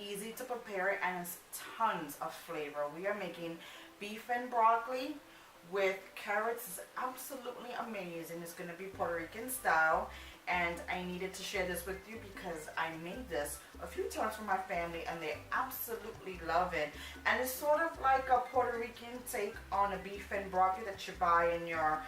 easy to prepare, and it's tons of flavor. We are making beef and broccoli with carrots. It's absolutely amazing. It's going to be Puerto Rican style, and I needed to share this with you because I made this a few times for my family and they absolutely love it. And it's sort of like a Puerto Rican take on a beef and broccoli that you buy in your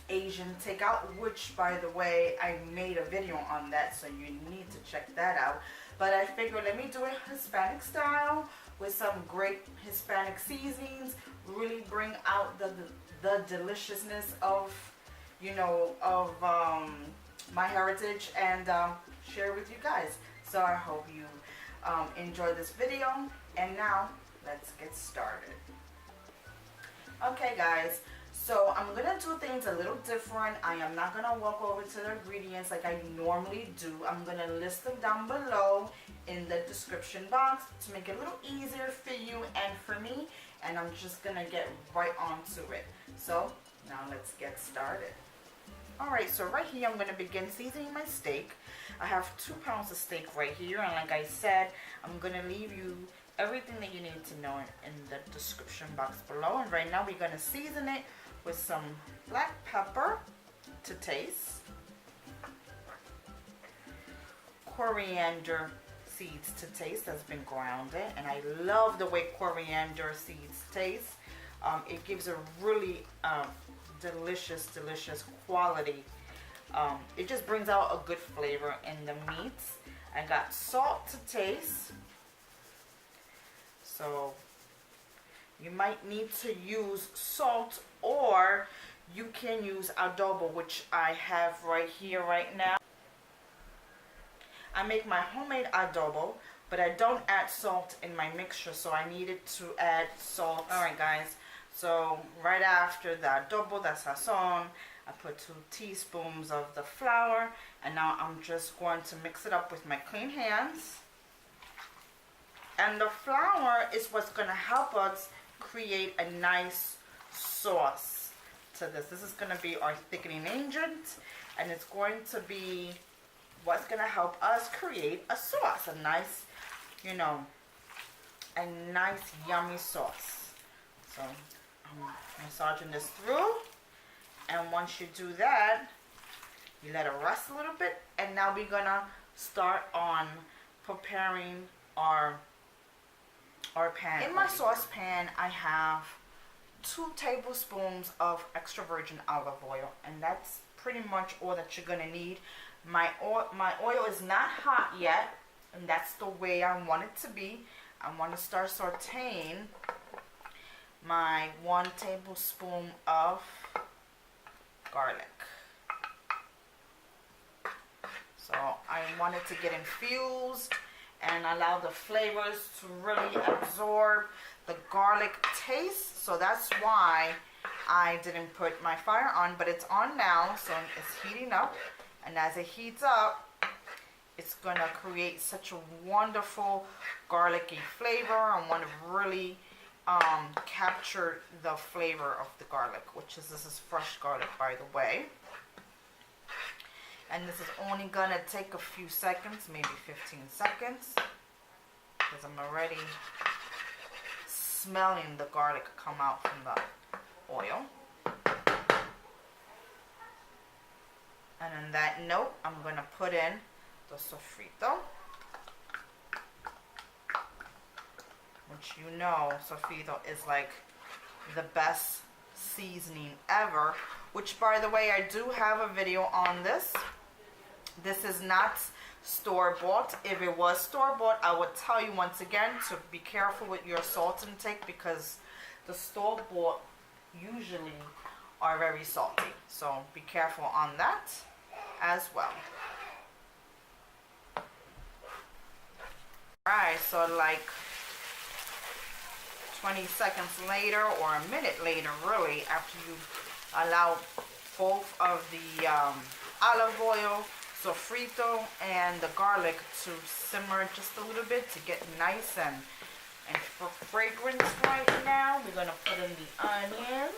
Asian takeout, which by the way I made a video on that, so you need to check that out. But I figured let me do it Hispanic style with some great Hispanic seasonings, really bring out the deliciousness of, you know, of my heritage, and share with you guys. So I hope you enjoy this video, and now let's get started. Okay guys, so I'm gonna do things a little different. I am not gonna walk over to the ingredients like I normally do. I'm gonna list them down below in the description box to make it a little easier for you and for me, and I'm just gonna get right onto it. So now let's get started. Alright, so right here I'm gonna begin seasoning my steak. I have 2 pounds of steak right here, and like I said, I'm gonna leave you everything that you need to know in the description box below. And right now we're gonna season it with some black pepper to taste, coriander seeds to taste that's been grounded, and I love the way coriander seeds taste. It gives a really delicious quality. It just brings out a good flavor in the meats. I got salt to taste, so you might need to use salt, or you can use adobo, which I have right here right now. I make my homemade adobo, but I don't add salt in my mixture, so I needed to add salt. Alright guys, so right after the adobo, the sazon, I put 2 teaspoons of the flour, and now I'm just going to mix it up with my clean hands. And the flour is what's going to help us create a nice sauce to this. This is going to be our thickening agent, and it's going to be what's going to help us create a sauce, a nice, you know, a nice yummy sauce. So I'm massaging this through, and once you do that, you let it rest a little bit, and now we're going to start on preparing our pan. In my saucepan, I have 2 tablespoons of extra virgin olive oil, and that's pretty much all that you're gonna need. My oil is not hot yet, and that's the way I want it to be. I want to start sautéing my 1 tablespoon of garlic. So I want it to get infused and allow the flavors to really absorb the garlic taste. So that's why I didn't put my fire on, but it's on now, so it's heating up. And as it heats up, it's gonna create such a wonderful garlicky flavor. I want to really capture the flavor of the garlic, this is fresh garlic, by the way. And this is only gonna take a few seconds, maybe 15 seconds, because I'm already smelling the garlic come out from the oil. And on that note, I'm gonna put in the sofrito, which you know sofrito is like the best seasoning ever, which by the way, I do have a video on this. This is not store-bought. If it was store-bought, I would tell you once again to be careful with your salt intake, because the store-bought usually are very salty. So be careful on that as well. Alright, so like 20 seconds later, or a minute later really, after you allow both of the olive oil, sofrito, and the garlic to simmer just a little bit to get nice and for fragrance right now, we're going to put in the onions.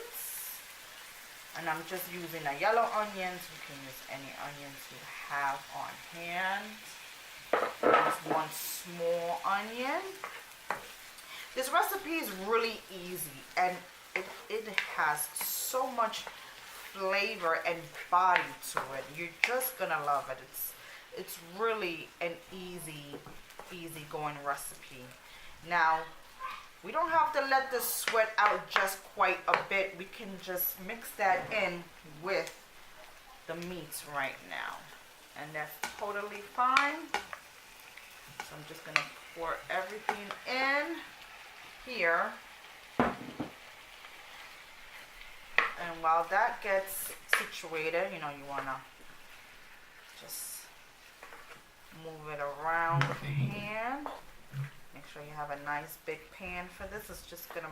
And I'm just using a yellow onions. You can use any onions you have on hand. There's one small onion. This recipe is really easy, and it has so much flavor and body to it. You're just gonna love it. It's really an easy going recipe. Now, we don't have to let this sweat out just quite a bit. We can just mix that in with the meats right now, and that's totally fine. So I'm just gonna pour everything in here, and while that gets situated, you know, you wanna just move it around with your hand. Make sure you have a nice big pan for this. It's just gonna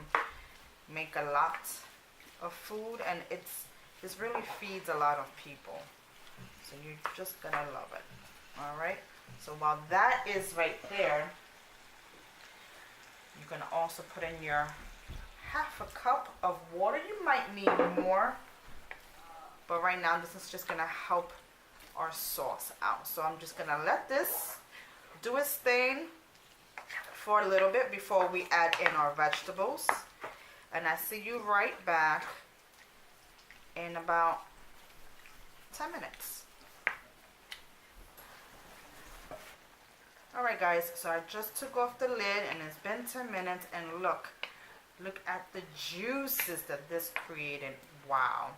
make a lot of food, and this really feeds a lot of people, so you're just gonna love it. All right, so while that is right there, you're gonna also put in your half a cup of water. You might need more, but right now this is just gonna help our sauce out. So I'm just gonna let this do its thing for a little bit before we add in our vegetables, and I see you right back in about 10 minutes. Alright guys, so I just took off the lid, and it's been 10 minutes, and look at the juices that this created. Wow,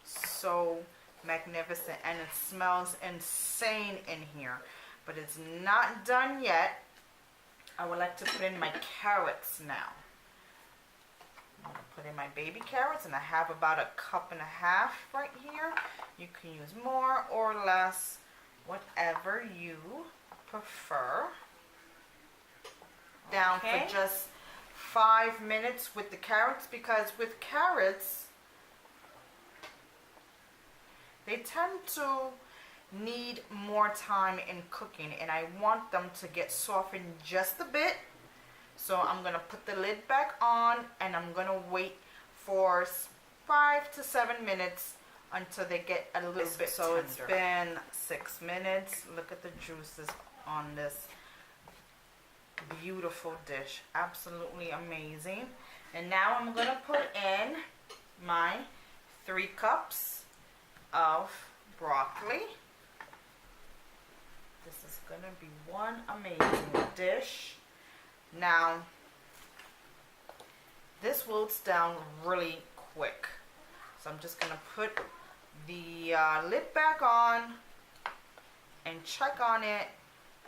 so magnificent, and it smells insane in here, but it's not done yet. I would like to put in my carrots now. I'm going to put in my baby carrots, and I have about 1.5 cups right here. You can use more or less, whatever you prefer. Down for just 5 minutes with the carrots, because with carrots, they tend to need more time in cooking, and I want them to get softened just a bit. So I'm gonna put the lid back on, and I'm gonna wait for 5 to 7 minutes until they get a little bit so tender. It's been 6 minutes. Look at the juices on this beautiful dish. Absolutely amazing. And now I'm gonna put in my 3 cups of broccoli. This is gonna be one amazing dish. Now, this wilts down really quick, so I'm just gonna put the lid back on and check on it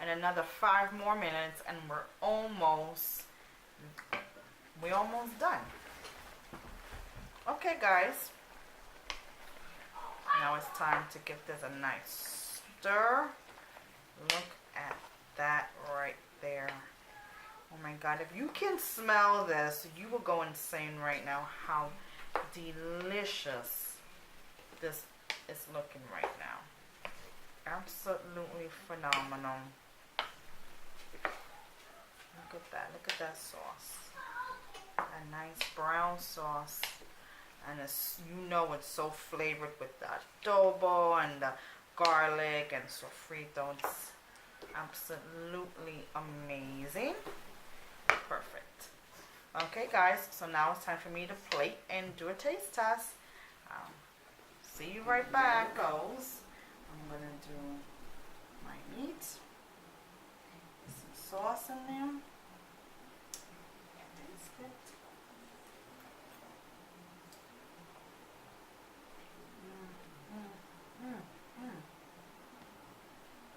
in another 5 more minutes, and we're almost done. Okay guys, now it's time to give this a nice stir. Look at that right there. Oh my God, if you can smell this, you will go insane right now how delicious this is looking right now. Absolutely phenomenal. Look at that sauce. A nice brown sauce. And it's, you know, it's so flavored with the adobo and the garlic and sofrito. It's absolutely amazing. Perfect. Okay guys, so now it's time for me to plate and do a taste test. See you right back. Goes. I'm gonna do my meat. Some sauce in there. Taste good.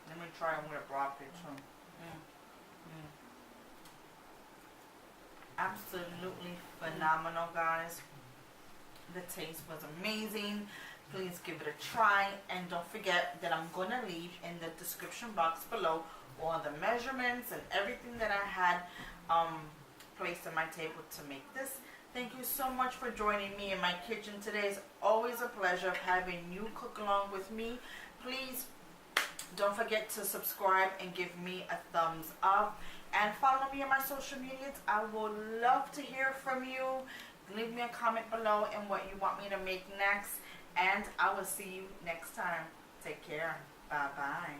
Let me try it with broccoli too. Absolutely phenomenal, guys. The taste was amazing. Please give it a try, and don't forget that I'm going to leave in the description box below all the measurements and everything that I had placed on my table to make this. Thank you so much for joining me in my kitchen today. It's always a pleasure having you cook along with me. Please don't forget to subscribe and give me a thumbs up, and follow me on my social medias. I would love to hear from you. Leave me a comment below and what you want me to make next, and I will see you next time. Take care. Bye bye.